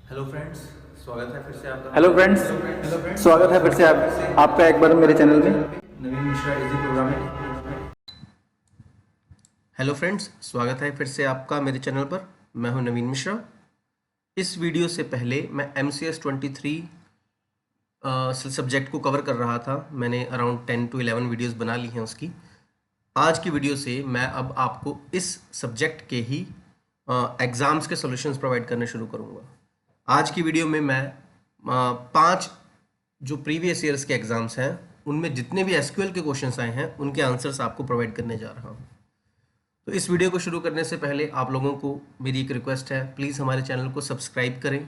Hello friends, स्वागत है फिर से आपका हेलो मेरे फ्रेंड्स, स्वागत है फिर से आपका एक बार मेरे चैनल में। Naveen Mishra easy programming. Hello friends, स्वागत है फिर से आपका मेरे चैनल पर। मैं हूं नवीन मिश्रा। इस वीडियो से पहले मैं MCS 23 सब्जेक्ट को कवर कर रहा था। मैंने अराउंड 10 to 11 वीडियोस बना ली हैं उसकी। आज की वीडियो से मैं अब आपको इस सब्जेक्ट के ही एग्ज़ाम्स के सॉल्यूशंस प्रोवाइड करने शुरू करूँगा। आज की वीडियो में मैं 5 जो प्रीवियस ईयर्स के एग्ज़ाम्स हैं उनमें जितने भी SQL के क्वेश्चंस आए हैं उनके आंसर्स आपको प्रोवाइड करने जा रहा हूँ। तो इस वीडियो को शुरू करने से पहले आप लोगों को मेरी एक रिक्वेस्ट है, प्लीज़ हमारे चैनल को सब्सक्राइब करें,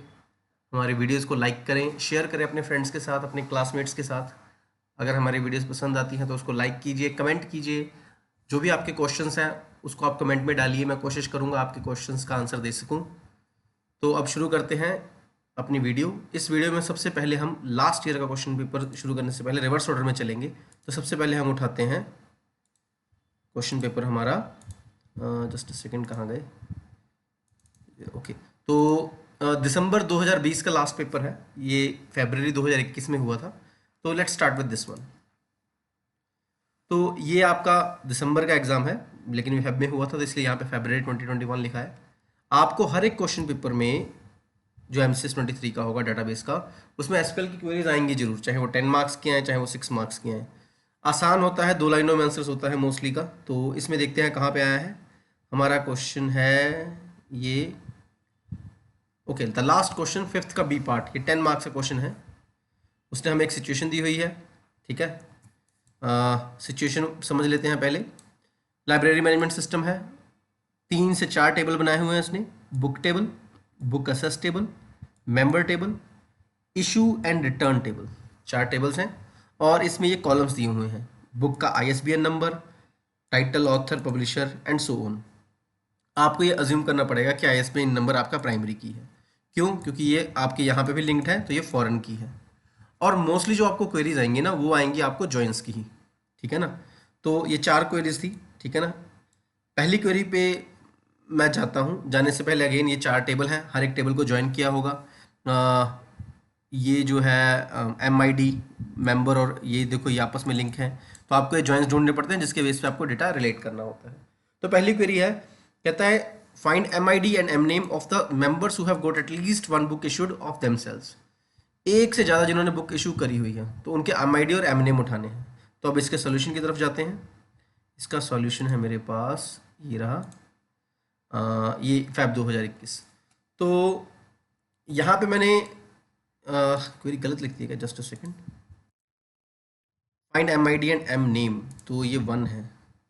हमारे वीडियोज़ को लाइक करें, शेयर करें अपने फ्रेंड्स के साथ, अपने क्लासमेट्स के साथ। अगर हमारी वीडियोज़ पसंद आती हैं तो उसको लाइक कीजिए, कमेंट कीजिए। जो भी आपके क्वेश्चंस हैं उसको आप कमेंट में डालिए, मैं कोशिश करूंगा आपके क्वेश्चंस का आंसर दे सकूं। तो अब शुरू करते हैं अपनी वीडियो। इस वीडियो में सबसे पहले हम लास्ट ईयर का क्वेश्चन पेपर शुरू करने से पहले रिवर्स ऑर्डर में चलेंगे। तो सबसे पहले हम उठाते हैं क्वेश्चन पेपर हमारा, जस्ट सेकंड, कहाँ गए, ओके। तो दिसंबर 2020 का लास्ट पेपर है, ये फरवरी 2021 में हुआ था। तो let's start with this one. तो ये आपका दिसंबर का एग्जाम है, लेकिन ये फेब में हुआ था तो इसलिए यहाँ पे फरवरी 2021 लिखा है। आपको हर एक क्वेश्चन पेपर में जो MCS 23 का होगा डेटाबेस का, उसमें SQL की क्वेरीज आएंगी जरूर, चाहे वो 10 मार्क्स की आए चाहे वो 6 मार्क्स की आए। आसान होता है, 2 लाइनों में आंसर्स होता है मोस्टली का। तो इसमें देखते हैं कहाँ पे आया है हमारा क्वेश्चन है ये, okay, the last question, fifth का बी पार्ट, ये 10 मार्क्स का क्वेश्चन है। उसने हमें एक सिचुएशन दी हुई है, ठीक है। सिचुएशन समझ लेते हैं पहले। लाइब्रेरी मैनेजमेंट सिस्टम है, 3 से 4 टेबल बनाए हुए हैं इसने, book table, book assess table, member table, issue and return table, 4 tables हैं। और इसमें ये कॉलम्स दिए हुए हैं, बुक का ISBN number, title, author, publisher and so on. आपको ये अज्यूम करना पड़ेगा कि ISBN नंबर आपका प्राइमरी की है। क्यों? क्योंकि ये आपके यहाँ पे भी लिंक्ड है तो ये फॉरेन की है। और मोस्टली जो आपको क्वेरीज आएंगी ना वो आएंगी आपको जॉइंस की ही, ठीक है ना। तो ये 4 क्वेरीज थी, ठीक है ना। पहली क्वेरी पे मैं जाता हूँ, जाने से पहले अगेन ये 4 टेबल हैं, हर एक टेबल को ज्वाइन किया होगा। ये जो है MID मेंबर, और ये देखो ये आपस में लिंक है। तो आपको ये जॉइंस ढूंढने पड़ते हैं जिसके बेस पे आपको डेटा रिलेट करना होता है। तो पहली क्वेरी है, कहता है find MID and M name of the members who have got at least 1 book issued of themselves. एक से ज़्यादा जिन्होंने बुक इशू करी हुई है तो उनके MID और M नेम उठाने हैं। तो अब इसके सोल्यूशन की तरफ जाते हैं। इसका सॉल्यूशन है मेरे पास, ये रहा, ये फेब 2021। तो यहाँ पे मैंने क्वेरी गलत लिख दी है, just a second. Find MID and M name, तो ये 1 है।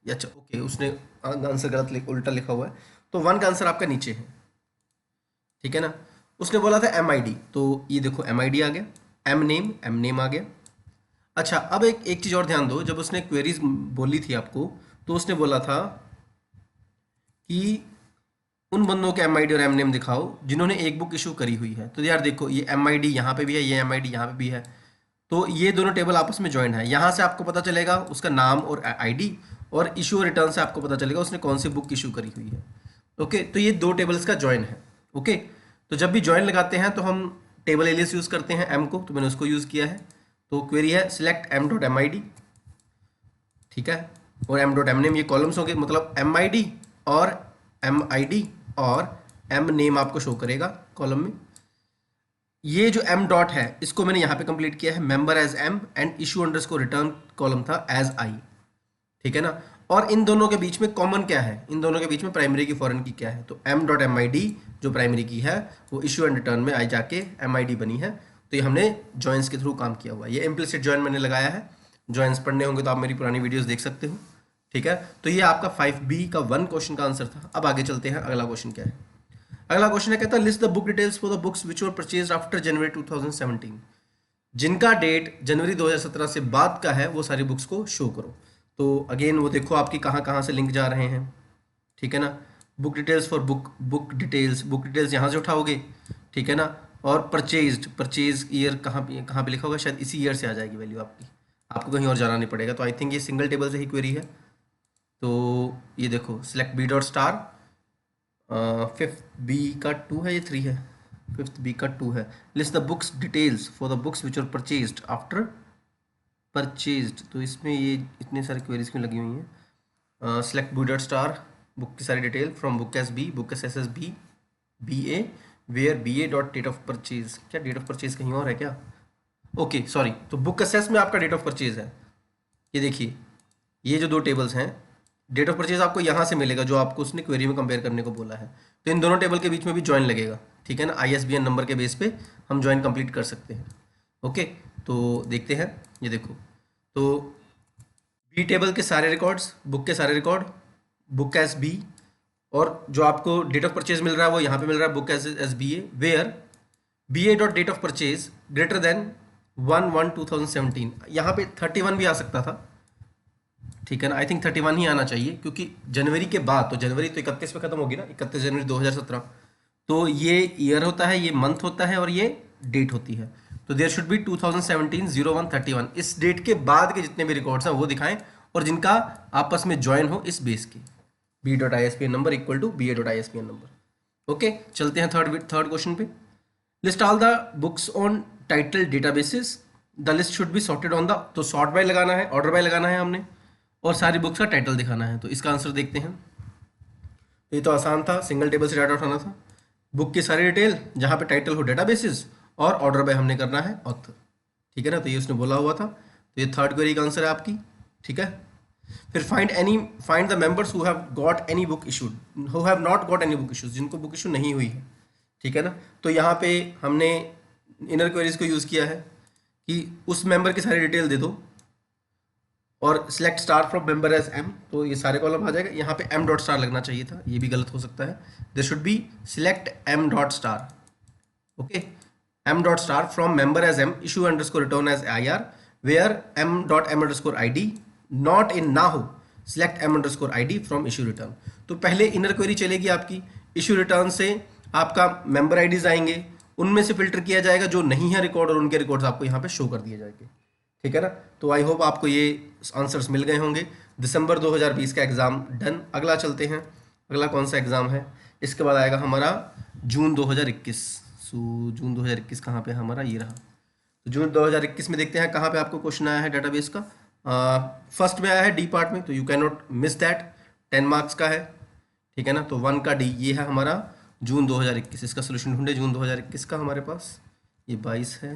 अच्छा ओके, उसने आंसर गलत उल्टा लिखा हुआ है। तो 1 का आंसर आपका नीचे है, ठीक है ना। उसने बोला था MID, तो ये देखो MID आ गया, M नेम आ गया। अच्छा, अब एक चीज़ और ध्यान दो, जब उसने क्वेरीज बोली थी आपको तो उसने बोला था कि उन बंदों के MID और M नेम दिखाओ जिन्होंने एक बुक इशू करी हुई है। तो यार देखो, ये MID यहाँ पे भी है, ये MID यहाँ पे भी है, तो ये दोनों टेबल आपस में ज्वाइन है। यहाँ से आपको पता चलेगा उसका नाम और ID, और इशू और रिटर्न से आपको पता चलेगा उसने कौन सी बुक इशू करी हुई है। ओके, तो ये 2 टेबल्स का ज्वाइन है। ओके, तो जब भी ज्वाइन लगाते हैं तो हम टेबल एलियस यूज़ करते हैं M को, तो मैंने उसको यूज़ किया है। तो क्वेरी है सिलेक्ट M.MID, ठीक है, और M.M नेम, ये कॉलम्स होंगे, मतलब MID और MID और M नेम आपको शो करेगा कॉलम में। ये जो M डॉट है इसको मैंने यहाँ पे कंप्लीट किया है, member as M and issue underscore return column था एज I, ठीक है ना। और इन दोनों के बीच में कॉमन क्या है, इन दोनों के बीच में प्राइमरी की फॉरेन की क्या है, तो M.MID जो प्राइमरी की है वो इशू एंड रिटर्न में आई जाके MID बनी है। तो ये हमने जॉइंस के थ्रू काम किया हुआ है, ये इम्प्लिसिट जॉइन मैंने लगाया है। जॉइंस पढ़ने होंगे तो आप मेरी पुरानी वीडियोस देख सकते हो, ठीक है। तो ये आपका 5B का 1 क्वेश्चन का आंसर था। अब आगे चलते हैं, अगला क्वेश्चन क्या है। अगला क्वेश्चन है, कहता है list the book details for the books which were purchased after जनवरी 2017। जिनका डेट जनवरी 2017 से बाद का है वो सारी बुक्स को शो करो। तो अगेन वो देखो आपकी कहाँ कहाँ से लिंक जा रहे हैं, ठीक है ना। Book details for book details यहाँ से उठाओगे, ठीक है ना। और परचेज ईयर कहाँ पे लिखा होगा, शायद इसी ईयर से आ जाएगी वैल्यू आपकी, आपको कहीं और जाना नहीं पड़ेगा। तो आई थिंक ये सिंगल टेबल से ही क्वेरी है। तो ये देखो select B dot star, 5B का 2 है, ये 3 है, 5th बी का 2 है। List the books details for the books which are purchased after purchased. तो इसमें ये इतने सारे क्वेरीज क्यों लगी हुई हैं? Select B dot star book की सारी detail from book S B, book S S S B, B A, where B A dot date of purchase. क्या डेट ऑफ परचेज कहीं और है क्या? ओके सॉरी, तो बुक एसेस में आपका डेट ऑफ परचेज है। ये देखिए, ये जो दो टेबल्स हैं, डेट ऑफ परचेज आपको यहाँ से मिलेगा जो आपको उसने क्वेरी में कंपेयर करने को बोला है। तो इन दोनों टेबल के बीच में भी ज्वाइन लगेगा, ठीक है ना। ISBN नंबर के बेस पे हम ज्वाइन कंप्लीट कर सकते हैं। ओके, तो देखते हैं। ये देखो, तो बी टेबल के सारे रिकॉर्ड्स, बुक के सारे रिकॉर्ड, बुक एस बी, और जो आपको डेट ऑफ परचेज मिल रहा है वो यहाँ पे मिल रहा है book S B A, where B A dot date of purchase greater than 1/1/2017। यहाँ पे 31 भी आ सकता था, ठीक है ना। आई थिंक 31 ही आना चाहिए, क्योंकि जनवरी के बाद, तो जनवरी तो 31 पे खत्म होगी ना, 31 जनवरी 2017। तो ये ईयर होता है, ये मंथ होता है, और ये डेट होती है। तो देयर शुड बी 2017-01-31। इस डेट के बाद के जितने भी रिकॉर्ड्स हैं वो दिखाएं, और जिनका आपस में ज्वाइन हो इस बेस के। b.isbn number equal to ba.isbn number. Okay, चलते हैं थर्ड क्वेश्चन पे। List all the books on title databases, the list should be sorted on the. तो सॉर्ट बाय लगाना है, ऑर्डर बाय लगाना है हमने, और सारी बुक्स का टाइटल दिखाना है। तो इसका आंसर देखते हैं। ये तो आसान था, सिंगल टेबल से डाटा उठाना था। बुक की सारी डिटेल जहाँ पे टाइटल हो डेटाबेसेस, और ऑर्डर बाय हमने करना है ऑथर, ठीक है ना। तो ये उसने बोला हुआ था। तो ये थर्ड क्वेरी का आंसर है आपकी, ठीक है। फिर find the members who have got any book issued, who have not got any book issues, जिनको बुक इशू नहीं हुई है, ठीक है ना। तो यहाँ पे हमने इनर क्वेरीज को यूज़ किया है कि उस मेंबर की सारी डिटेल दे दो, और select star from member as M. तो ये सारे कॉलम आ जाएगा। यहाँ पे m डॉट स्टार लगना चाहिए था, ये भी गलत हो सकता है। There should be select m dot star. Okay, m dot star from member as m, issue underscore return as IR, where m dot m underscore ID not in ना हो, select m underscore ID from issue return. तो पहले inner query चलेगी आपकी, issue return से आपका member IDs आएंगे, उनमें से फिल्टर किया जाएगा जो नहीं है रिकॉर्ड, और उनके रिकॉर्ड्स आपको यहाँ पे शो कर दिए जाएंगे, ठीक है ना। तो आई होप आपको ये आंसर्स मिल गए होंगे। दिसंबर 2020 का एग्ज़ाम डन। अगला चलते हैं, अगला कौन सा एग्ज़ाम है? इसके बाद आएगा हमारा जून 2021। सो जून 2021 कहाँ पे हमारा? ये रहा। तो जून 2021 में देखते हैं कहाँ पे आपको क्वेश्चन आया है डेटाबेस का। फर्स्ट में आया है डी पार्ट में, तो you can not miss that, 10 marks का है, ठीक है ना। तो 1 का डी, ये है हमारा जून 2021। इसका सोल्यूशन ढूंढे जून 2021 का हमारे पास। ये 22 है,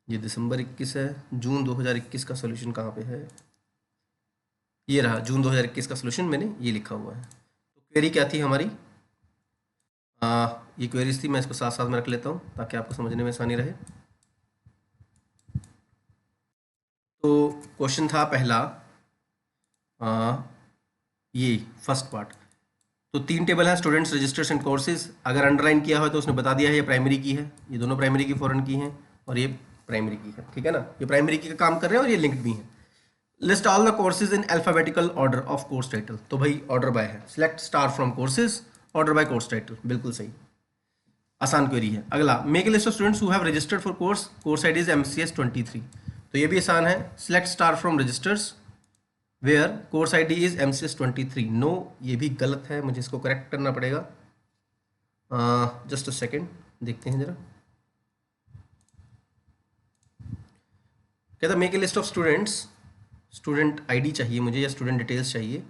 ये दिसंबर 21 है। जून 2021 का सोल्यूशन कहाँ पे है? ये रहा जून 2021 का सोल्यूशन, मैंने ये लिखा हुआ है। तो क्वेरी क्या थी हमारी? ये क्वेरीज थी, मैं इसको साथ साथ में रख लेता हूँ ताकि आपको समझने में आसानी रहे। तो क्वेश्चन था पहला, ये फर्स्ट पार्ट। तो 3 टेबल है, स्टूडेंट्स, रजिस्टर्स एंड कोर्सेज। अगर अंडरलाइन किया हो तो उसने बता दिया है ये प्राइमरी की है, ये दोनों प्राइमरी की फॉरेन की हैं, और ये प्राइमरी की है, ठीक है ना। ये प्राइमरी की का काम कर रहे हैं और ये लिंक्ड भी हैं। List all the courses in alphabetical order of course title. तो भाई ऑर्डर बाय है, select star from courses, order by course title, बिल्कुल सही, आसान क्वेरी है। अगला, make a list of students who have registered for course ID is MCS 23। तो ये भी आसान है, select star from registers where course ID is MCS 23। No, ये भी गलत है, मुझे इसको करेक्ट करना पड़ेगा। जस्ट अ सेकेंड, देखते हैं जरा। कहता make a list of students, student ID चाहिए मुझे, या स्टूडेंट डिटेल्स चाहिए,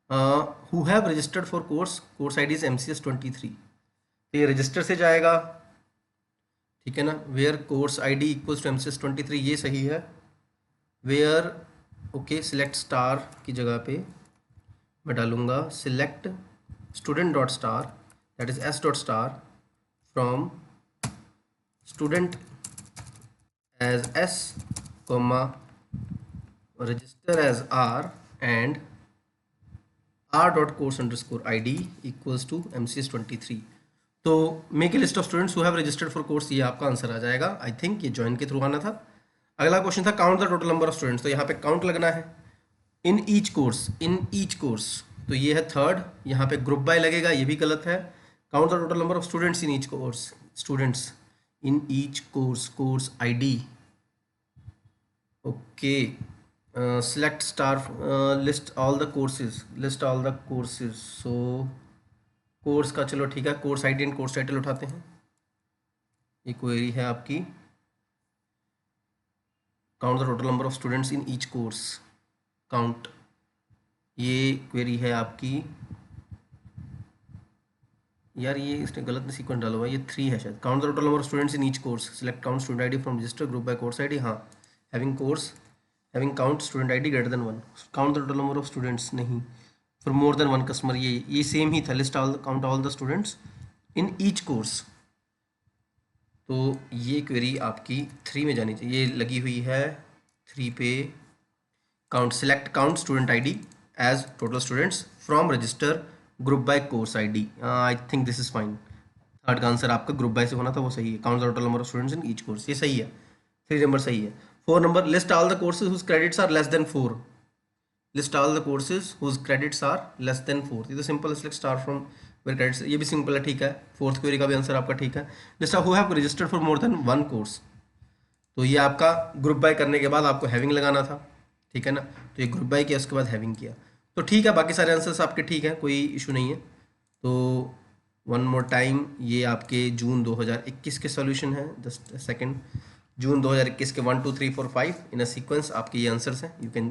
who have registered for course ID is MCS 23। तो ये रजिस्टर से जाएगा, ठीक है ना। Where course ID equals to MCS 23, ये सही है। वेयर, ओके, सिलेक्ट स्टार की जगह पे मैं डालूंगा select student dot star, that is S dot star from student as S, comma register as R, and R dot course underscore ID equals to MCS 23। तो make a list of students who have registered for course, ये आपका answer आ जाएगा। I think ये join के through आना था। अगला question था count the total number of students. तो यहाँ पे काउंट लगना है इन ईच कोर्स, तो ये है थर्ड। यहाँ पे ग्रुप बाय लगेगा, ये भी गलत है। Count the total number of students in each course, students in each course ID। Okay, select star, list all the courses। So course का चलो ठीक है, course ID and course title उठाते हैं। ये क्वेरी है आपकी, count the total number of students in each course, count, ये क्वेरी है आपकी, यार ये इसने गलत में सीक्वेंस डाला हुआ है, ये 3 है शायद। Count the total number of students in each course, select count student ID from register group by course ID. हाँ, having count student ID greater than 1, count the total number of students नहीं, for more than 1 customer, ये same ही था, list all count all the students in each course. तो ये query आपकी 3 में जानी चाहिए, ये लगी हुई है 3 पे। Count, select count student ID as total students from register group by course ID. I think this is fine. Third का आंसर आपका ग्रुप बाय से होना था, वो सही है। Count the total number of students in each course, ये सही है। 3 नंबर सही है। 4 number, list all the courses whose credits are less than 4, list all the courses whose credits are less than 4, ये तो simple, select star from where credits, ये भी simple है, ठीक है। फोर्थ क्वेरी का भी आंसर आपका ठीक है। List of who have registered for more than 1 course, तो ये आपका ग्रुप बाय करने के बाद आपको हैविंग लगाना था, ठीक है ना। तो ये ग्रुप बाय किया, उसके बाद हैविंग किया, तो ठीक है। बाकी सारे आंसर्स आपके ठीक हैं, कोई इशू नहीं है। तो वन मोर टाइम, ये आपके जून 2021 के सॉल्यूशन है, जस्ट सेकंड। जून 2021 के 1 2 3 4 5 इन अ सीक्वेंस आपके ये आंसर्स हैं। You can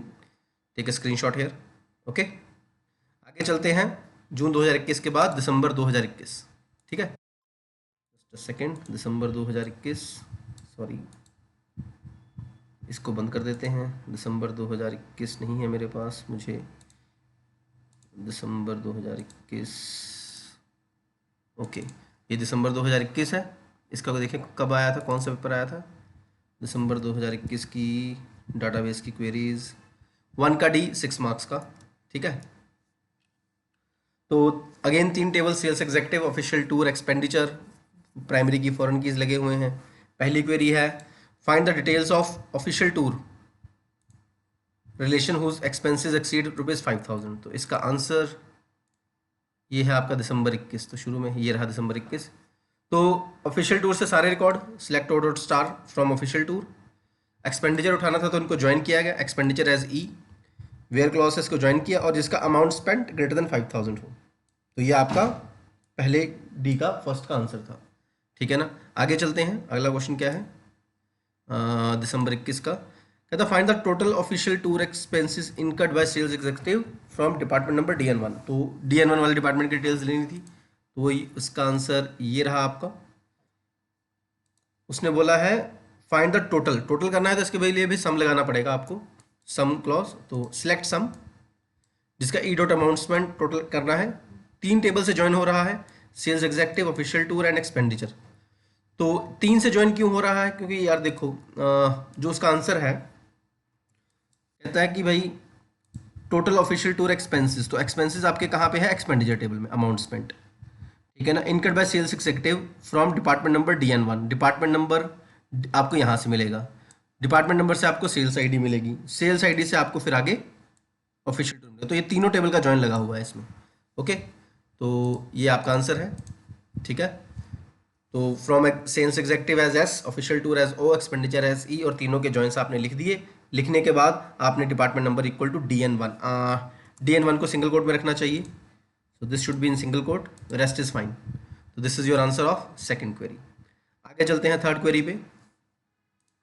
take a screenshot here. Okay, आगे चलते हैं। जून 2021 के बाद दिसंबर 2021, ठीक है। जस्ट सेकंड, दिसंबर 2021, सॉरी इसको बंद कर देते हैं। दिसंबर 2021 नहीं है मेरे पास, मुझे दिसंबर 2021, ओके, ये दिसंबर 2021 है। इसका को देखें कब आया था, कौन सा पेपर आया था। दिसंबर 2021 की डाटाबेस की क्वेरीज 1 का डी 6 मार्क्स का, ठीक है। तो again 3 table, sales executive, official tour, expenditure, primary key, foreign keys लगे हुए हैं। पहली क्वेरी है find the details of official tour relation whose expenses exceed ₹5000। तो इसका आंसर ये है आपका दिसंबर 21। तो शुरू में ये रहा दिसंबर 21। तो ऑफिशियल टूर से सारे record, select order star from official tour. Expenditure उठाना था तो उनको ज्वाइन किया गया, expenditure as E, where clauses को ज्वाइन किया, और जिसका अमाउंट स्पेंड ग्रेटर देन 5000 हो। तो ये आपका पहले डी का फर्स्ट का आंसर था, ठीक है ना। आगे चलते हैं, अगला क्वेश्चन क्या है, दिसंबर 21 का। कहता find the total official tour expenses incurred by sales executive from department number DN1। तो DN1 वाले डिपार्टमेंट की डिटेल्स लेनी थी, तो वही उसका आंसर ये रहा आपका। उसने बोला है फाइंड द टोटल, टोटल करना है तो इसके लिए भी सम लगाना पड़ेगा आपको, सम क्लॉज। तो सिलेक्ट सम, जिसका E dot amount spend total करना है। 3 टेबल से ज्वाइन हो रहा है, sales executive, official tour and expenditure. तो 3 से ज्वाइन क्यों हो रहा है, क्योंकि यार देखो जो उसका आंसर है कहता है कि भाई टोटल ऑफिशियल टूर एक्सपेंसेस, तो एक्सपेंसेस आपके कहाँ पे है, एक्सपेंडिचर टेबल में, अमाउंट स्पेंट, ठीक है ना। Incurred by sales executive from department number DN1, department number आपको यहाँ से मिलेगा, डिपार्टमेंट नंबर से आपको सेल्स आईडी मिलेगी, सेल्स आईडी से आपको फिर आगे ऑफिशियल टूर मिलेगा। तो ये तीनों टेबल का ज्वाइन लगा हुआ है इसमें, ओके। तो ये आपका आंसर है, ठीक है। तो from sales executive as S, official tour as O, expenditure as E, और तीनों के जॉइंट्स आपने लिख दिए। लिखने के बाद आपने department number equal to DN1, DN1 को सिंगल कोट में रखना चाहिए, so this should be in single quote, rest is fine. तो this is your answer of second query. आगे चलते हैं थर्ड क्वेरी पे,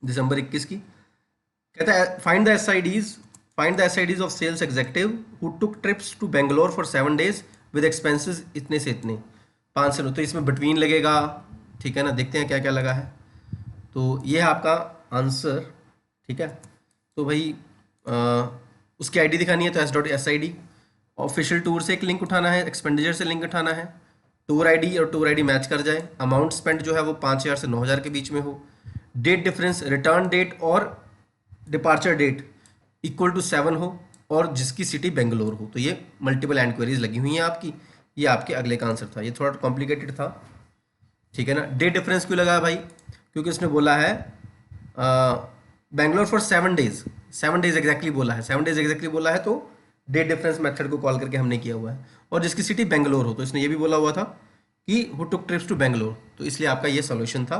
दिसंबर 21 की। कहता है find the SIDs of sales executive who took trips to Bangalore for 7 days with expenses इतने से इतने, 5 से 9। तो इसमें बिटवीन लगेगा, ठीक है ना। देखते हैं क्या क्या लगा है। तो ये है आपका आंसर, ठीक है। तो भाई उसकी आईडी दिखानी है, तो S.SID। ऑफिशियल टूर से एक लिंक उठाना है, एक्सपेंडिचर से लिंक उठाना है, टूर आईडी और टूर आईडी मैच कर जाए, अमाउंट स्पेंड जो है वो 5000 से 9000 के बीच में हो, डेट डिफरेंस, रिटर्न डेट और डिपार्चर डेट इक्वल टू 7 हो, और जिसकी सिटी बेंगलोर हो। तो ये मल्टीपल एंक्वायरीज लगी हुई हैं आपकी। ये आपके अगले का आंसर था, ये थोड़ा कॉम्प्लिकेटेड था, ठीक है ना। डेट डिफरेंस क्यों लगा भाई, क्योंकि उसने बोला है Bangalore for 7 days, 7 days exactly बोला है, 7 days एग्जैक्टली बोला है, तो डेट डिफरेंस मेथड को कॉल करके हमने किया हुआ है। और जिसकी सिटी बेंगलोर हो, तो इसने ये भी बोला हुआ था कि who took trips to Bangalore, तो इसलिए आपका ये सोल्यूशन था,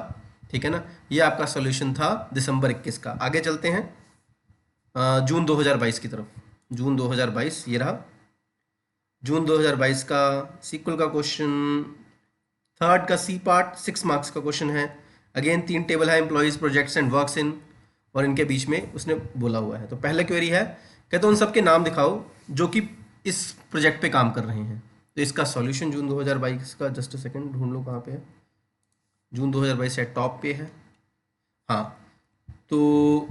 ठीक है ना। ये आपका सोल्यूशन था दिसंबर 21 का। आगे चलते हैं जून 2022 की तरफ। जून 2022 ये रहा, जून 2022 का सीक्वल का क्वेश्चन, थर्ड का सी पार्ट 6 मार्क्स का क्वेश्चन है। अगेन 3 टेबल है, employees, projects and works in, और इनके बीच में उसने बोला हुआ है। तो पहला क्वेरी है, कहते उन सबके नाम दिखाओ जो कि इस प्रोजेक्ट पे काम कर रहे हैं। तो इसका सॉल्यूशन जून 2022 का, जस्ट सेकंड ढूंढ लो कहाँ पे है, जून 2022 है, टॉप पे है। हाँ, तो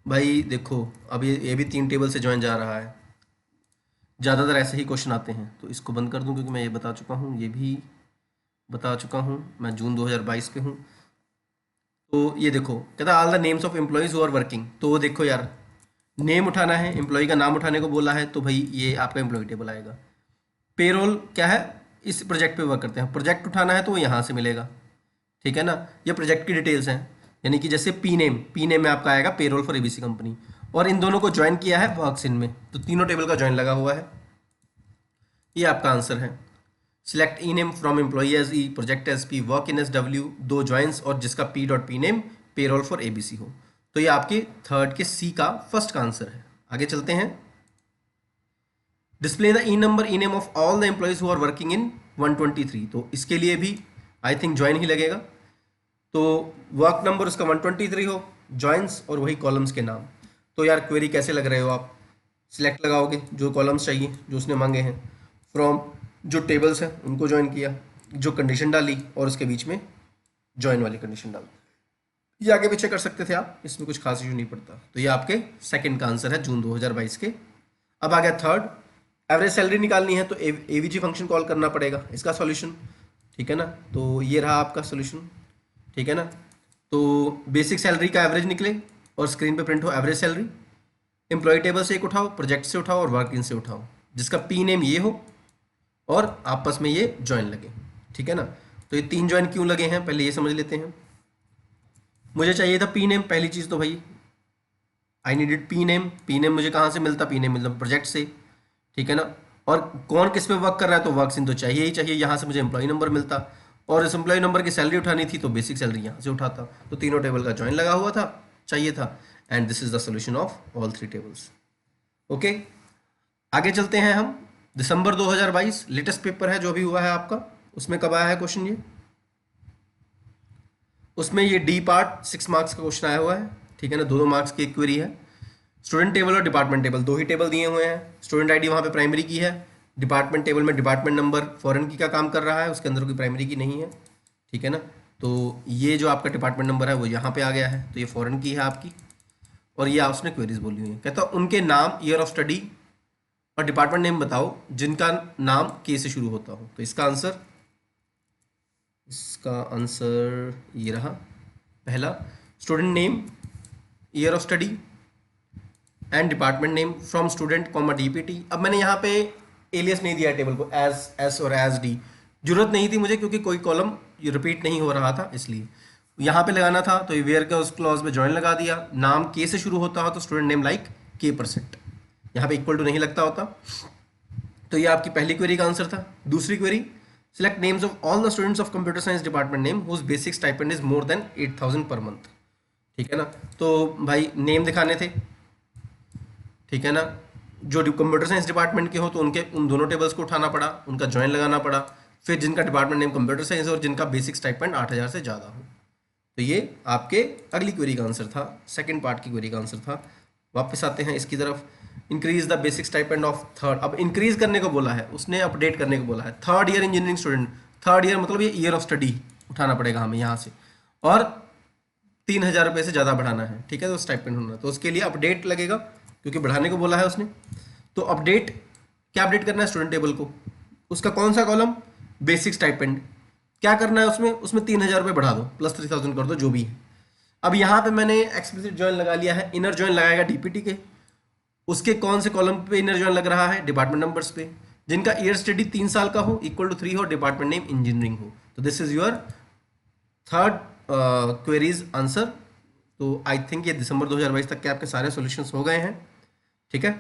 भाई देखो अब ये भी 3 टेबल से ज्वाइन जा रहा है। ज़्यादातर ऐसे ही क्वेश्चन आते हैं, तो इसको बंद कर दूं क्योंकि मैं ये बता चुका हूँ, ये भी बता चुका हूँ, मैं जून 2022 पे हूँ। तो ये देखो कहता all the names of employees who are working. तो वो देखो यार, नेम उठाना है, एम्प्लॉय का नाम उठाने को बोला है, तो भाई ये आपका एम्प्लॉय टेबल आएगा। पेरोल क्या है, इस प्रोजेक्ट पे वर्क करते हैं, प्रोजेक्ट उठाना है तो वो यहाँ से मिलेगा, ठीक है ना। ये प्रोजेक्ट की डिटेल्स हैं, यानी कि जैसे पी नेम में आपका आएगा पेरोल फॉर एबीसी कंपनी, और इन दोनों को ज्वाइन किया है वर्क्स इन में, तो तीनों टेबल का ज्वाइन लगा हुआ है। ये आपका आंसर है। Select E name from employee as E, project as P, works in S W, 2 joins और जिसका P dot P name payroll for ABC हो। तो ये आपके थर्ड के सी का फर्स्ट का आंसर है। आगे चलते हैं। Display the E number E name of all the employees who are working in 123। तो इसके लिए भी आई थिंक ज्वाइन ही लगेगा, तो वर्क नंबर उसका 123 हो, ज्वाइंस और वही कॉलम्स के नाम। तो यार क्वेरी कैसे लग रहे हो आप, सिलेक्ट लगाओगे जो कॉलम्स चाहिए जो उसने मांगे हैं, फ्रॉम जो टेबल्स हैं उनको ज्वाइन किया, जो कंडीशन डाली और उसके बीच में ज्वाइन वाली कंडीशन डाली। ये आगे पीछे कर सकते थे आप, इसमें कुछ खास इशू नहीं पड़ता। तो ये आपके सेकंड का आंसर है जून 2022 के। अब आ गया थर्ड, एवरेज सैलरी निकालनी है तो एवीजी फंक्शन कॉल करना पड़ेगा, इसका सॉल्यूशन, ठीक है ना। तो ये रहा आपका सॉल्यूशन, ठीक है ना। तो बेसिक सैलरी का एवरेज निकले और स्क्रीन पे प्रिंट हो एवरेज सैलरी, एम्प्लॉय टेबल से एक उठाओ, प्रोजेक्ट से उठाओ और वर्क इन से उठाओ, जिसका पी नेम ये हो और आपस में ये ज्वाइन लगे, ठीक है ना। तो ये 3 ज्वाइन क्यों लगे हैं पहले ये समझ लेते हैं। मुझे चाहिए था पी नेम, पहली चीज़ तो भाई I needed P name. P name मुझे कहाँ से मिलता, पी नेम मिलता प्रोजेक्ट से, ठीक है ना। और कौन किस पे वर्क कर रहा है, तो वर्क्स इन तो चाहिए ही चाहिए, यहाँ से मुझे एम्प्लॉय नंबर मिलता, और इस एम्प्लॉय नंबर की सैलरी उठानी थी तो बेसिक सैलरी यहाँ से उठाता। तो तीनों टेबल का ज्वाइन लगा हुआ था, चाहिए था, and this is the solution of all 3 tables. Okay, आगे चलते हैं हम। दिसंबर 2022 लेटेस्ट पेपर है जो भी हुआ है आपका, उसमें कब आया है क्वेश्चन ये, उसमें ये डी पार्ट 6 मार्क्स का क्वेश्चन आया हुआ है, ठीक है ना। 2 मार्क्स की एक क्वेरी है। स्टूडेंट टेबल और डिपार्टमेंट टेबल 2 ही टेबल दिए हुए हैं। स्टूडेंट आईडी वहाँ पे प्राइमरी की है, डिपार्टमेंट टेबल में डिपार्टमेंट नंबर फॉरेन की का काम कर रहा है, उसके अंदर कोई प्राइमरी की नहीं है, ठीक है ना। तो ये जो आपका डिपार्टमेंट नंबर है वो यहाँ पे आ गया है, तो ये फॉरेन की है आपकी, और ये उसने क्वेरीज बोली हुई है। कहता उनके नाम, ईयर ऑफ स्टडी और डिपार्टमेंट नेम बताओ जिनका नाम के से शुरू होता हो। तो इसका आंसर ये रहा। पहला student name, year of study and department name from student comma DPT. अब मैंने यहाँ पे एलियस नहीं दिया टेबल को, एज एस और एज डी, जरूरत नहीं थी मुझे क्योंकि कोई कॉलम रिपीट नहीं हो रहा था, इसलिए यहाँ पे लगाना था। तो ये वेयर का उस क्लॉज में ज्वाइन लगा दिया। नाम के से शुरू होता हो तो स्टूडेंट नेम लाइक K%, यहाँ पे इक्वल टू नहीं लगता होता। तो ये आपकी पहली क्वेरी का आंसर था। दूसरी query, select names of all the students of computer science department name whose basic stipend is more than 8,000 per month, ठीक है ना। तो भाई नेम दिखाने थे, ठीक है ना। जो कंप्यूटर साइंस डिपार्टमेंट के हो तो उन दोनों टेबल्स को उठाना पड़ा, उनका ज्वाइन लगाना पड़ा, फिर जिनका डिपार्टमेंट नेम कंप्यूटर साइंस और जिनका बेसिक स्टाइपेंड 8,000 से ज़्यादा हो। तो ये आपके अगली क्वेरी का आंसर था, सेकंड पार्ट की क्वेरी का आंसर था। वापस आते हैं इसकी तरफ। Increase the basic stipend of third, अब इंक्रीज करने को बोला है उसने, अपडेट करने को बोला है। Third year engineering student, third year मतलब ये ईयर ऑफ स्टडी उठाना पड़ेगा हमें यहाँ से, और 3,000 रुपये से ज़्यादा बढ़ाना है, ठीक है। तो स्टाइपेंड होना, तो उसके लिए अपडेट लगेगा क्योंकि बढ़ाने को बोला है उसने। तो अपडेट क्या अपडेट करना है, स्टूडेंट टेबल को, उसका कौन सा कॉलम, बेसिक स्टाइपेंड, क्या करना है उसमें 3,000 रुपये बढ़ा दो, प्लस 3,000 कर दो जो भी है। अब यहाँ पे मैंने एक्सप्लिसिट ज्वाइन लगा लिया है, इनर ज्वाइन लगाएगा डीपीटी के, उसके कौन से कॉलम पे इनर ज्वाइन लग रहा है, डिपार्टमेंट नंबर्स पे, जिनका ईयर स्टडी 3 साल का हो, इक्वल टू 3 हो, डिपार्टमेंट नेम इंजीनियरिंग हो। तो this is your third queries answer. तो आई थिंक ये दिसंबर 2022 तक के आपके सारे सॉल्यूशंस हो गए हैं, ठीक है।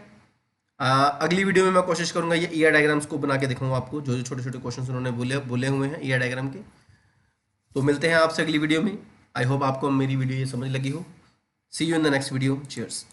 अगली वीडियो में मैं कोशिश करूंगा ये ईआर डायग्राम्स को बना के दिखाऊंगा आपको, जो जो छोटे छोटे क्वेश्चंस उन्होंने बोले हुए हैं ईआर डायग्राम के। तो मिलते हैं आपसे अगली वीडियो में। आई होप आपको मेरी वीडियो ये समझ लगी हो। See you in the next video, cheers.